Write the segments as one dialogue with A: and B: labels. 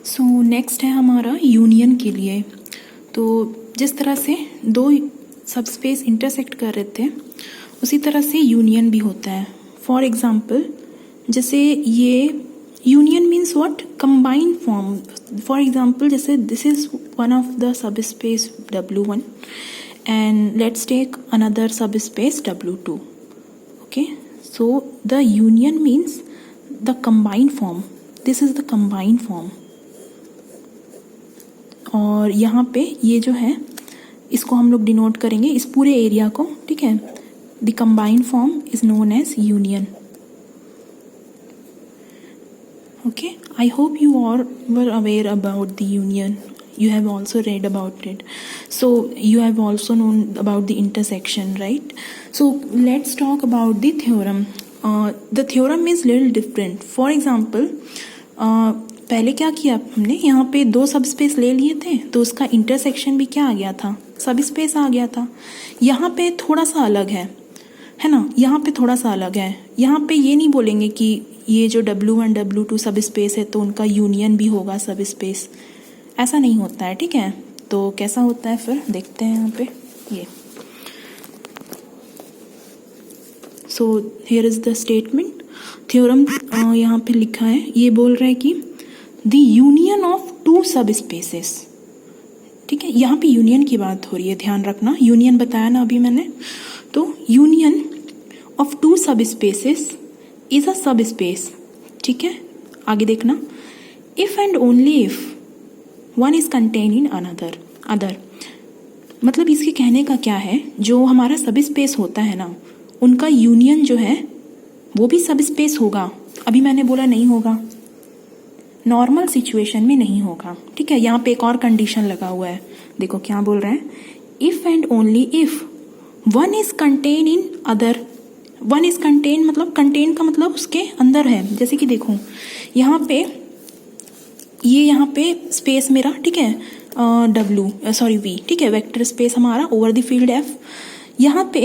A: So next है हमारा union के लिए। तो जिस तरह से दो सबस्पेस इंटरसेक्ट कर रहे थे उसी तरह से यूनियन भी होता है। फॉर एग्जांपल जैसे ये union means what, combined form. For example जैसे this is one of the subspace W1 and let's take another subspace W2. Okay, so the union means the combined form. This is the combined form. और यहाँ पे ये जो है इसको हम लोग डिनोट करेंगे इस पूरे एरिया को, ठीक है। The combined form is known as union. Okay, I hope you all were aware about the union. You have also read about it, so you have also known about the intersection, right? So let's talk about the theorem. The theorem is little different. For example, पहले क्या किया हमने, यहाँ पे दो subspace ले लिए थे तो उसका इंटरसेक्शन भी क्या आ गया था, सबस्पेस आ गया था। यहाँ पे थोड़ा सा अलग है ना, यहाँ पे थोड़ा सा अलग है। यहाँ पे ये नहीं बोलेंगे कि ये जो W1 W2 सबस्पेस है तो उनका यूनियन भी होगा सबस्पेस, ऐसा नहीं होता है, ठीक है। तो कैसा होता है फिर देखते हैं यहाँ पे ये। So here is the statement, theorem यहाँ पे लिखा है, ये बोल रहा है कि द यूनियन ऑफ टू सब स्पेसेस, ठीक है। यहाँ पे यूनियन की बात हो रही है, ध्यान रखना, यूनियन बताया ना अभी मैंने। तो यूनियन ऑफ टू सब स्पेसेस इज अ सब स्पेस, ठीक है। आगे देखना, if and only if one is contain in other. मतलब इसके कहने का क्या है, जो हमारा सब स्पेस होता है ना उनका यूनियन जो है वो भी सब स्पेस होगा। अभी मैंने बोला नहीं होगा, नॉर्मल सिचुएशन में नहीं होगा, ठीक है। यहाँ पे एक और कंडीशन लगा हुआ है, देखो क्या बोल रहा है, if and only if one is contain in other. One is contain मतलब कंटेन का मतलब उसके अंदर है। जैसे कि देखो यहाँ पे ये यहाँ पे स्पेस मेरा, ठीक है, V, ठीक है, वेक्टर स्पेस हमारा ओवर द फील्ड F। यहाँ पे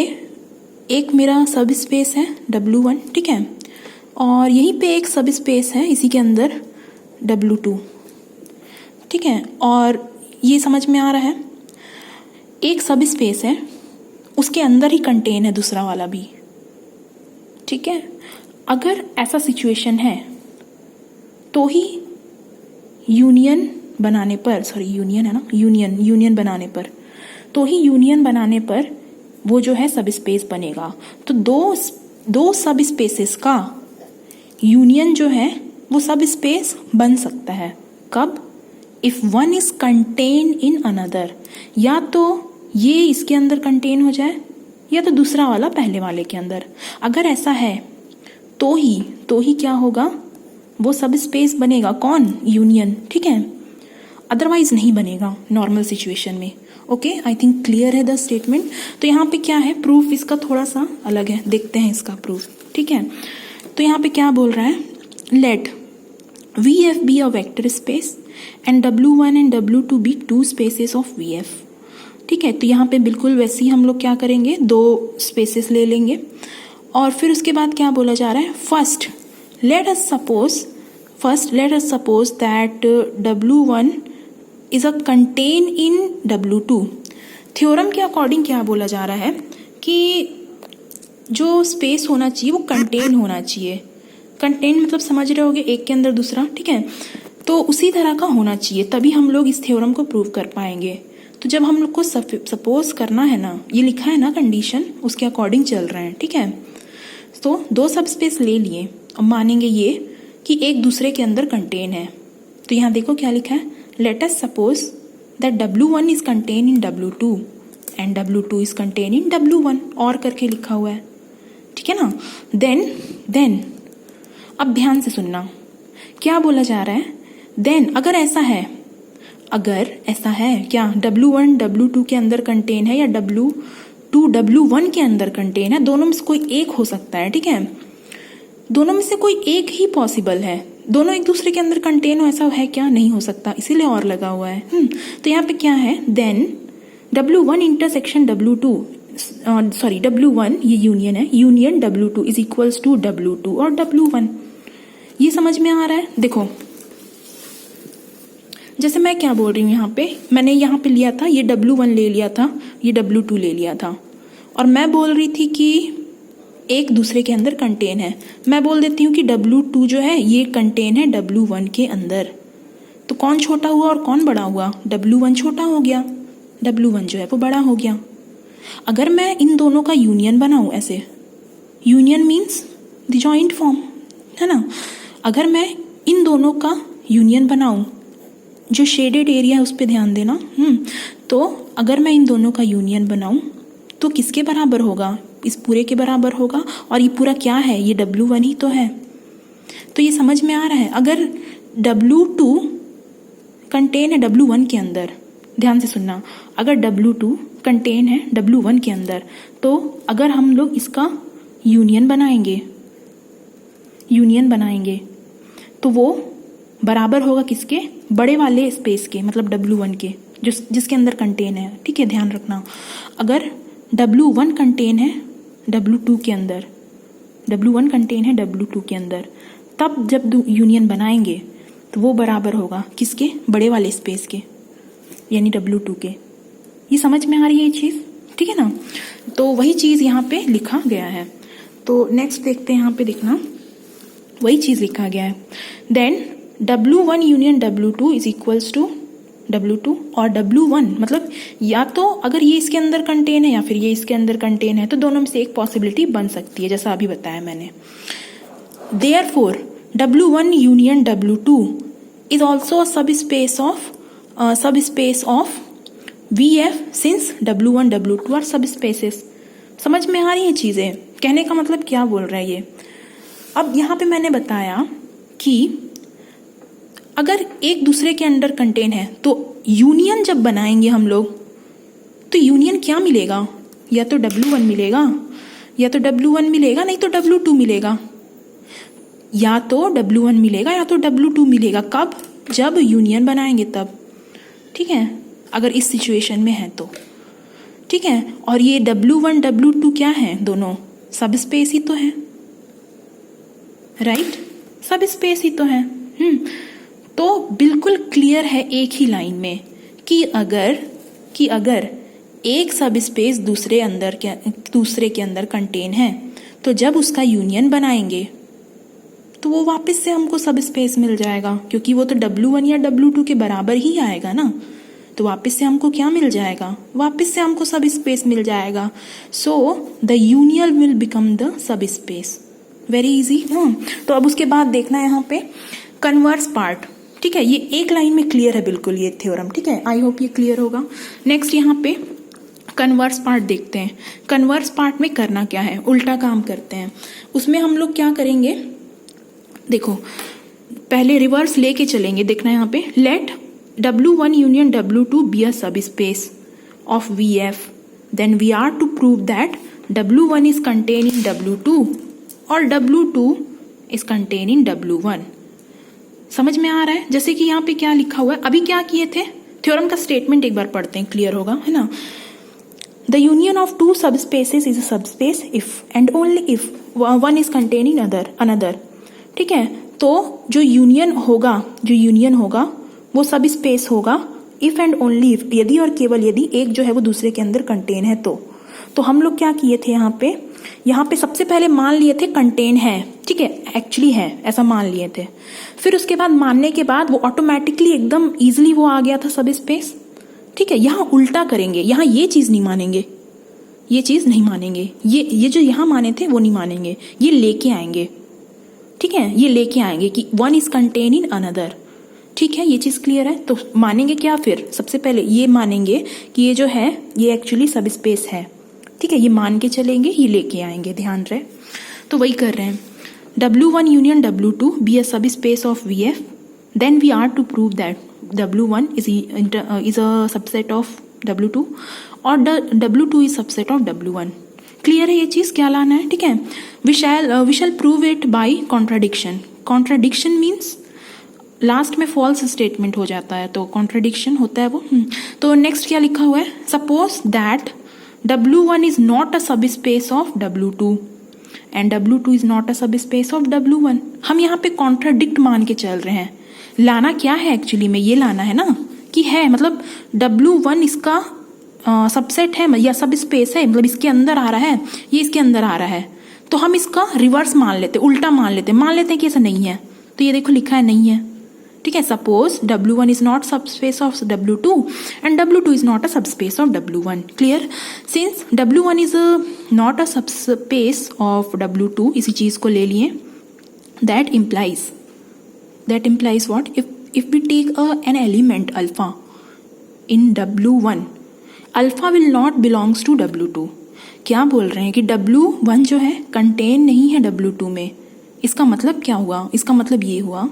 A: एक मेरा सब स्पेस है W1, ठीक है, और यहीं पे एक सब स्पेस है इसी के अंदर W2, ठीक है। और ये समझ में आ रहा है, एक सब स्पेस है उसके अंदर ही कंटेन है दूसरा वाला भी, ठीक है। अगर ऐसा सिचुएशन है तो ही यूनियन बनाने पर, सॉरी यूनियन है ना, यूनियन बनाने पर, तो ही यूनियन बनाने पर वो जो है सब स्पेस बनेगा। तो दो सब स्पेसेस का यूनियन जो है वो सब स्पेस बन सकता है। कब? If one is contain in another, या तो ये इसके अंदर कंटेन हो जाए या तो दूसरा वाला पहले वाले के अंदर। अगर ऐसा है तो ही क्या होगा, वो सब स्पेस बनेगा। कौन? यूनियन, ठीक है। अदरवाइज नहीं बनेगा नॉर्मल सिचुएशन में। ओके, आई थिंक क्लियर है द स्टेटमेंट। तो यहाँ पे क्या है, प्रूफ इसका थोड़ा सा अलग है, देखते हैं इसका प्रूफ, ठीक है। तो यहाँ पे क्या बोल रहा है, let VF be a vector space and W1 and W2 be two spaces of VF, ठीक है। तो यहाँ पे बिल्कुल वैसे ही हम लोग क्या करेंगे, दो स्पेसेस ले लेंगे और फिर उसके बाद क्या बोला जा रहा है, first let us suppose that W1 is a contain in W2। Theorem के अकॉर्डिंग क्या बोला जा रहा है कि जो स्पेस होना चाहिए वो कंटेन होना चाहिए। कंटेन मतलब समझ रहे होगे, एक के अंदर दूसरा, ठीक है। तो उसी तरह का होना चाहिए, तभी हम लोग इस थ्योरम को प्रूव कर पाएंगे। तो जब हम लोग को सपोज करना है ना, ये लिखा है ना कंडीशन, उसके अकॉर्डिंग चल रहे हैं, ठीक है। तो दो सब स्पेस ले लिए और मानेंगे ये कि एक दूसरे के अंदर कंटेन है। तो यहाँ देखो क्या लिखा है, let us suppose that W1 is contain in W2 and W2 is contain in W1, और करके लिखा हुआ है, ठीक है ना। देन अब ध्यान से सुनना, क्या बोला जा रहा है, देन अगर ऐसा है क्या, W1 W2 के अंदर कंटेन है या W2 W1 के अंदर कंटेन है, दोनों में से कोई एक हो सकता है, ठीक है। दोनों में से कोई एक ही पॉसिबल है, दोनों एक दूसरे के अंदर कंटेन हो, ऐसा है क्या, नहीं हो सकता, इसीलिए और लगा हुआ है। तो यहाँ पे क्या है, then W1 intersection W2, sorry W1 ये यूनियन है, union W2 is equals to W2 और W1। ये समझ में आ रहा है। देखो जैसे मैं क्या बोल रही हूँ यहाँ पे, मैंने यहाँ पे लिया था ये W1 ले लिया था, ये W2 ले लिया था, और मैं बोल रही थी कि एक दूसरे के अंदर कंटेन है। मैं बोल देती हूँ कि W2 जो है ये कंटेन है W1 के अंदर। तो कौन छोटा हुआ और कौन बड़ा हुआ? W1 छोटा हो गया, W1 जो है वो बड़ा हो गया। अगर मैं इन दोनों का यूनियन बनाऊँ ऐसे, union means the joint form, है ना। अगर मैं इन दोनों का यूनियन बनाऊँ, जो शेडेड एरिया है उस पर ध्यान देना। तो अगर मैं इन दोनों का यूनियन बनाऊँ तो किसके बराबर होगा? इस पूरे के बराबर होगा। और ये पूरा क्या है? ये W1 ही तो है। तो ये समझ में आ रहा है। अगर W2 कंटेन है W1 के अंदर, ध्यान से सुनना, अगर W2 कंटेन है W1 के अंदर, तो अगर हम लोग इसका यूनियन बनाएंगे तो वो बराबर होगा किसके? बड़े वाले स्पेस के, मतलब W1 के, जिसके अंदर कंटेन है। ठीक है, ध्यान रखना। अगर W1 कंटेन है W2 के अंदर, W1 कंटेन है W2 के अंदर, तब जब यूनियन बनाएंगे तो वो बराबर होगा किसके? बड़े वाले स्पेस के, यानी W2 के। ये समझ में आ रही है ये चीज़? ठीक है ना। तो वही चीज़ यहाँ पे लिखा गया है। तो नेक्स्ट देखते हैं, यहाँ पे देखना, वही चीज़ लिखा गया है। Then W1 union W2 is equals to W2, और W1 मतलब या तो अगर ये इसके अंदर कंटेन है या फिर ये इसके अंदर कंटेन है, तो दोनों में से एक पॉसिबिलिटी बन सकती है, जैसा अभी बताया मैंने। Therefore W1 union W2 is also a subspace of VF since W1 W2 are subspaces. समझ में आ रही है चीज़ें? कहने का मतलब क्या बोल रहा है ये? अब यहाँ पे मैंने बताया कि अगर एक दूसरे के अंडर कंटेन है तो यूनियन जब बनाएंगे हम लोग, तो यूनियन क्या मिलेगा? या तो W1 मिलेगा, या तो W1 मिलेगा, नहीं तो W2 मिलेगा। या तो W1 मिलेगा या तो W2 मिलेगा। कब? जब यूनियन बनाएंगे तब। ठीक है, अगर इस सिचुएशन में है तो। ठीक है, और ये W1 W2 क्या है? दोनों सब स्पेस ही तो है, राइट? सब स्पेस ही तो है। तो बिल्कुल क्लियर है एक ही लाइन में कि अगर एक सब स्पेस दूसरे के अंदर कंटेन है, तो जब उसका यूनियन बनाएंगे तो वो वापस से हमको सब स्पेस मिल जाएगा, क्योंकि वो तो W1 या W2 के बराबर ही आएगा ना। तो वापस से हमको क्या मिल जाएगा? वापस से हमको सब स्पेस मिल जाएगा। So the union will become the sub space. Very easy. तो अब उसके बाद देखना है यहाँ पे कन्वर्स पार्ट। ठीक है, ये एक लाइन में क्लियर है बिल्कुल ये थ्योरम। ठीक है, आई होप ये क्लियर होगा। नेक्स्ट यहाँ पे कन्वर्स पार्ट देखते हैं। कन्वर्स पार्ट में करना क्या है? उल्टा काम करते हैं। उसमें हम लोग क्या करेंगे? देखो, पहले रिवर्स लेके चलेंगे। देखना यहाँ पे, late W1 union W2 be a subspace of VF, then we are to prove that W1 is contain in W2 और W2 is contain in W1। समझ में आ रहा है? जैसे कि यहाँ पे क्या लिखा हुआ है, अभी क्या किए थे? थ्योरम का स्टेटमेंट एक बार पढ़ते हैं, क्लियर होगा, है ना। द यूनियन ऑफ टू सब स्पेसेस इज अ सब space if and only if one is contain in another. ठीक है, तो जो यूनियन होगा वो सब स्पेस होगा इफ एंड ओनली इफ, यदि और केवल यदि एक जो है वो दूसरे के अंदर कंटेन है तो हम लोग क्या किए थे यहाँ पे सबसे पहले मान लिए थे कंटेन है। ठीक है, एक्चुअली है, ऐसा मान लिए थे। फिर उसके बाद मानने के बाद वो ऑटोमेटिकली एकदम इजीली वो आ गया था सब स्पेस। ठीक है, यहाँ उल्टा करेंगे, यहाँ ये चीज़ नहीं मानेंगे, ये जो यहाँ माने थे वो नहीं मानेंगे, ये लेके आएंगे। ठीक है, ये लेके आएंगे कि one is contain in another. ठीक है, ये चीज़ क्लियर है। तो मानेंगे क्या? फिर सबसे पहले ये मानेंगे कि ये जो है ये एक्चुअली सब स्पेस है। ठीक है, ये मान के चलेंगे, ये लेके आएंगे, ध्यान रहे। तो वही कर रहे हैं, W1 union W2 be a subspace of VF, then we are to prove that W1 is a subset of W2 और W2 is subset of W1। Clear है ये चीज़? क्या लाना है? ठीक है, we shall prove it by contradiction. Contradiction means last में false statement हो जाता है, तो कॉन्ट्राडिक्शन होता है वो। तो नेक्स्ट क्या लिखा हुआ है? Suppose that W1 is not a subspace of W2 and W2 is not a subspace of W1। हम यहाँ पे कॉन्ट्राडिक्ट मान के चल रहे हैं, लाना क्या है एक्चुअली में, ये लाना है ना कि है मतलब W1 इसका सबसेट है या सब स्पेस है, मतलब इसके अंदर आ रहा है, ये इसके अंदर आ रहा है, तो हम इसका रिवर्स मान लेते, उल्टा मान लेते हैं कि ऐसा नहीं है। तो ये देखो लिखा है नहीं है, ठीक है। Suppose W1 is not subspace of W2 and W2 is not a subspace of W1। Clear? Since W1 is not a subspace of W2, इसी चीज को ले लिए, that implies what? If we take an element alpha in W1, alpha will not belongs to W2। क्या बोल रहे हैं कि W1 जो है कंटेन नहीं है W2 में। इसका मतलब क्या हुआ? इसका मतलब ये हुआ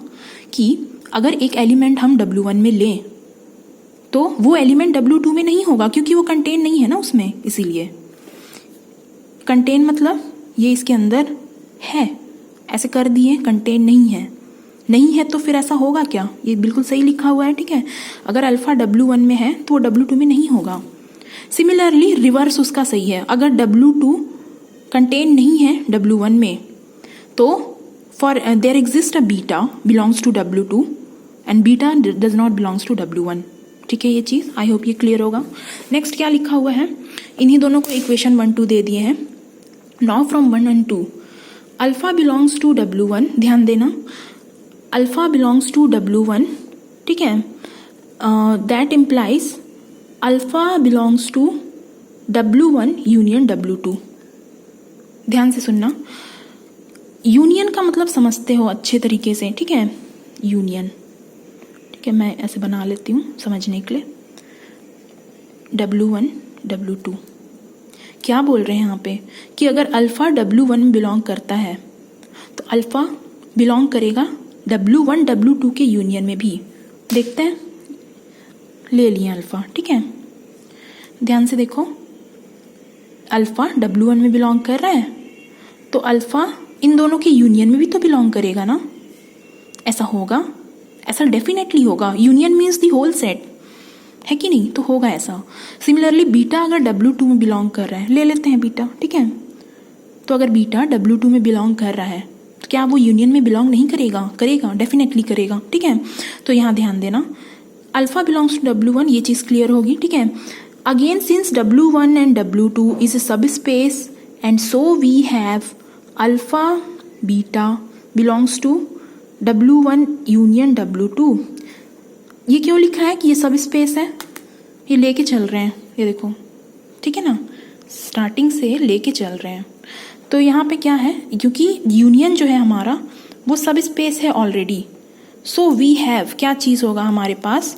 A: कि अगर एक एलिमेंट हम W1 में लें तो वो एलिमेंट W2 में नहीं होगा, क्योंकि वो कंटेन नहीं है ना उसमें। इसीलिए कंटेन मतलब ये इसके अंदर है, ऐसे कर दिए, कंटेन नहीं है तो फिर ऐसा होगा क्या? ये बिल्कुल सही लिखा हुआ है, ठीक है। अगर अल्फा W1 में है तो वो W2 में नहीं होगा। सिमिलरली रिवर्स उसका सही है, अगर W2 कंटेन नहीं है W1 में तो for there exist a beta belongs to W2 and beta does not belongs to W1। ठीक है, ये चीज़ आई होप ये क्लियर होगा। नेक्स्ट क्या लिखा हुआ है, इन्हीं दोनों को इक्वेशन 1 2 दे दिए हैं। Now from 1 and 2 alpha belongs to W1, ध्यान देना अल्फा बिलोंग्स टू W1, ठीक है। That implies alpha belongs to W1 union W2। ध्यान से सुनना, यूनियन का मतलब समझते हो अच्छे तरीके से, ठीक है। यूनियन, ठीक है, मैं ऐसे बना लेती हूँ समझने के लिए। W1 W2 क्या बोल रहे हैं यहाँ पे कि अगर अल्फा W1 में बिलोंग करता है तो अल्फा बिलोंग करेगा W1 W2 के यूनियन में भी। देखते हैं, ले लिए अल्फा, ठीक है। ध्यान से देखो, अल्फा W1 में बिलोंग कर रहा है तो अल्फा इन दोनों के यूनियन में भी तो बिलोंग करेगा ना। ऐसा होगा, ऐसा डेफिनेटली होगा। Union means the whole set, है कि नहीं? तो होगा ऐसा। सिमिलरली बीटा अगर W2 में बिलोंग कर रहा है, ले लेते हैं बीटा, ठीक है। तो अगर बीटा W2 में बिलोंग कर रहा है तो क्या वो यूनियन में बिलोंग नहीं करेगा? करेगा, डेफिनेटली करेगा, ठीक है। तो यहाँ ध्यान देना, अल्फा बिलोंग्स टू W1, ये चीज़ क्लियर होगी, ठीक है। Again since W1 and W2 is a subspace and so we have alpha beta belongs to W1 union W2। ये क्यों लिखा है कि ये सब स्पेस है? ये लेके चल रहे हैं, ये देखो, ठीक है ना, स्टार्टिंग से लेके चल रहे हैं। तो यहाँ पे क्या है, क्योंकि यूनियन जो है हमारा वो सब स्पेस है ऑलरेडी, सो वी हैव क्या चीज़ होगा हमारे पास,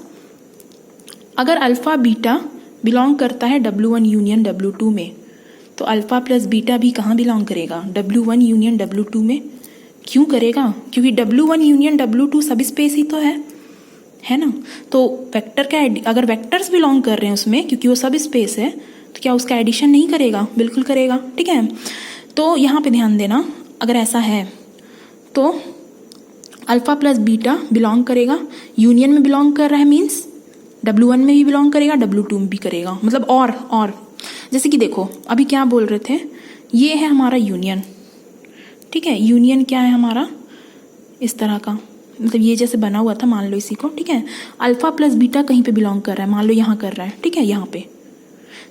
A: अगर अल्फा बीटा बिलोंग करता है W1 यूनियन W2 में तो अल्फा प्लस बीटा भी कहाँ बिलोंग करेगा? W1 यूनियन W2 में। क्यों करेगा? क्योंकि W1 यूनियन W2 सब स्पेस ही तो है ना। तो वेक्टर का अगर वेक्टर्स बिलोंग कर रहे हैं उसमें, क्योंकि वो सब स्पेस है, तो क्या उसका एडिशन नहीं करेगा? बिल्कुल करेगा, ठीक है। तो यहाँ पे ध्यान देना, अगर ऐसा है तो अल्फा प्लस बीटा बिलोंग करेगा, यूनियन में बिलोंग कर रहा है मीन्स W1 में भी बिलोंग करेगा, W2 में भी करेगा, मतलब और जैसे कि देखो अभी क्या बोल रहे थे, ये है हमारा यूनियन, ठीक है। यूनियन क्या है हमारा, इस तरह का, मतलब ये जैसे बना हुआ था, मान लो इसी को, ठीक है। अल्फा प्लस बीटा कहीं पे बिलोंग कर रहा है, मान लो यहाँ कर रहा है, ठीक है, यहाँ पे।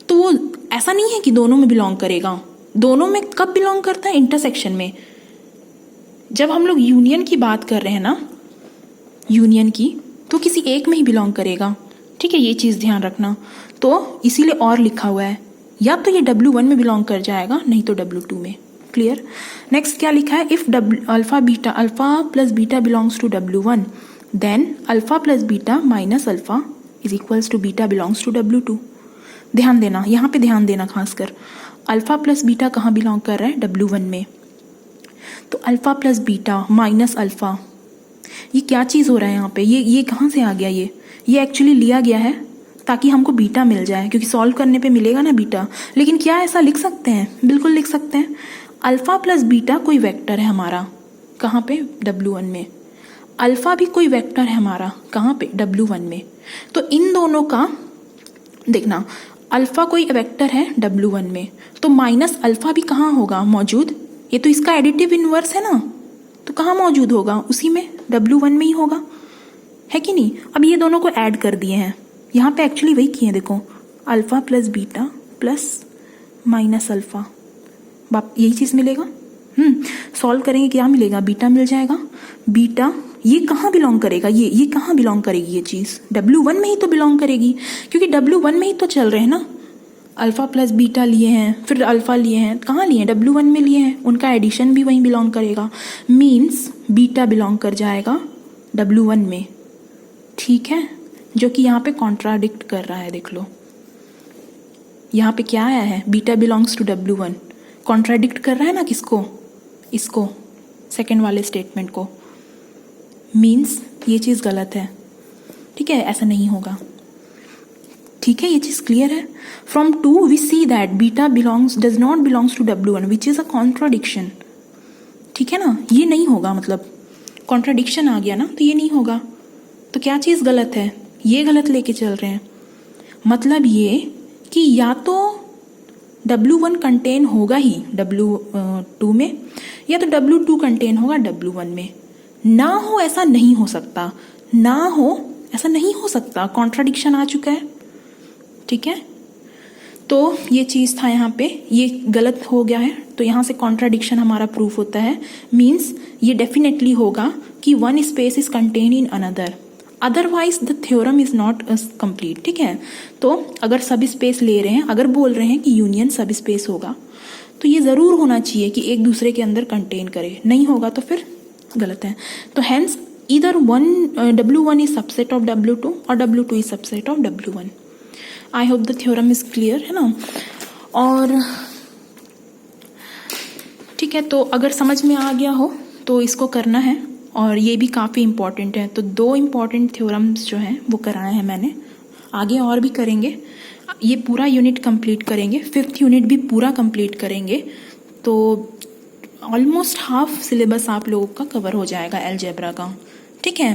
A: तो वो ऐसा नहीं है कि दोनों में बिलोंग करेगा। दोनों में कब बिलोंग करता है? इंटरसेक्शन में। जब हम लोग यूनियन की बात कर रहे हैं ना, यूनियन की, तो किसी एक में ही बिलोंग करेगा, ठीक है, ये चीज़ ध्यान रखना। तो इसीलिए और लिखा हुआ है, या तो ये W1 में बिलोंग कर जाएगा, नहीं तो W2 में। क्लियर? नेक्स्ट क्या लिखा है, if alpha plus beta belongs to W1 then alpha plus beta minus alpha is equals to beta belongs to W2। ध्यान देना, यहाँ पे ध्यान देना खासकर, अल्फा प्लस बीटा कहाँ बिलोंग कर रहा है? W1 में। तो alpha plus beta minus alpha, ये क्या चीज़ हो रहा है यहाँ पे? ये कहाँ से आ गया? ये एक्चुअली लिया गया है ताकि हमको बीटा मिल जाए, क्योंकि सॉल्व करने पे मिलेगा ना बीटा। लेकिन क्या ऐसा लिख सकते हैं? बिल्कुल लिख सकते हैं। अल्फा प्लस बीटा कोई वेक्टर है हमारा, कहाँ पे? W1 में। अल्फा भी कोई वेक्टर है हमारा, कहाँ पे? W1 में। तो इन दोनों का देखना, अल्फा कोई वेक्टर है W1 में, तो माइनस अल्फा भी कहाँ होगा मौजूद? ये तो इसका एडिटिव इनवर्स है ना, तो कहाँ मौजूद होगा? उसी में, W1 में ही होगा। है कि नहीं। अब ये दोनों को ऐड कर दिए हैं, यहाँ पे एक्चुअली वही किए हैं, देखो alpha plus beta plus minus alpha, बाप यही चीज़ मिलेगा। सॉल्व करेंगे क्या मिलेगा, बीटा मिल जाएगा। बीटा ये कहाँ बिलोंग करेगा, ये कहाँ बिलोंग करेगी, ये चीज़ W1 में ही तो बिलोंग करेगी, क्योंकि W1 में ही तो चल रहे हैं ना। अल्फ़ा प्लस बीटा लिए हैं, फिर अल्फ़ा लिए हैं, कहाँ लिए हैं, W1 में लिए हैं, उनका एडिशन भी वहीं बिलोंग करेगा। मीन्स बीटा बिलोंग कर जाएगा W1 में, ठीक है, जो कि यहाँ पे कॉन्ट्राडिक्ट कर रहा है। देख लो यहाँ पे क्या आया है, beta belongs to W1, contradict कर रहा है ना किसको, इसको, सेकेंड वाले स्टेटमेंट को। मीन्स ये चीज़ गलत है, ठीक है, ऐसा नहीं होगा, ठीक है, ये चीज़ क्लियर है। From 2 we see that beta belongs does not belongs to W1 which is a contradiction, ठीक है ना, ये नहीं होगा, मतलब कॉन्ट्राडिक्शन आ गया ना, तो ये नहीं होगा। तो क्या चीज़ गलत है, ये गलत लेके चल रहे हैं, मतलब ये कि या तो W1 कंटेन होगा ही W2 में, या तो W2 कंटेन होगा W1 में, ना हो ऐसा नहीं हो सकता, ना हो ऐसा नहीं हो सकता, कॉन्ट्राडिक्शन आ चुका है, ठीक है। तो ये चीज़ था यहाँ पे, ये गलत हो गया है, तो यहाँ से कॉन्ट्राडिक्शन हमारा प्रूफ होता है। मीन्स ये डेफिनेटली होगा कि one space is contain in another, otherwise the theorem is not complete, ठीक है। तो अगर सब स्पेस ले रहे हैं, अगर बोल रहे हैं कि यूनियन सब स्पेस होगा, तो ये ज़रूर होना चाहिए कि एक दूसरे के अंदर कंटेन करे, नहीं होगा तो फिर गलत है। तो हैंस इधर W1 is subset of W2 और W2 is subset of W1। I hope the theorem is clear, है ना। और ठीक है, तो अगर समझ में आ गया हो तो इसको करना है, और ये भी काफ़ी इम्पॉर्टेंट है। तो 2 इम्पॉर्टेंट थ्योरम्स जो हैं वो कराए हैं मैंने, आगे और भी करेंगे, ये पूरा यूनिट कंप्लीट करेंगे, 5th यूनिट भी पूरा कंप्लीट करेंगे, तो ऑलमोस्ट हाफ सिलेबस आप लोगों का कवर हो जाएगा अलजेब्रा का, ठीक है।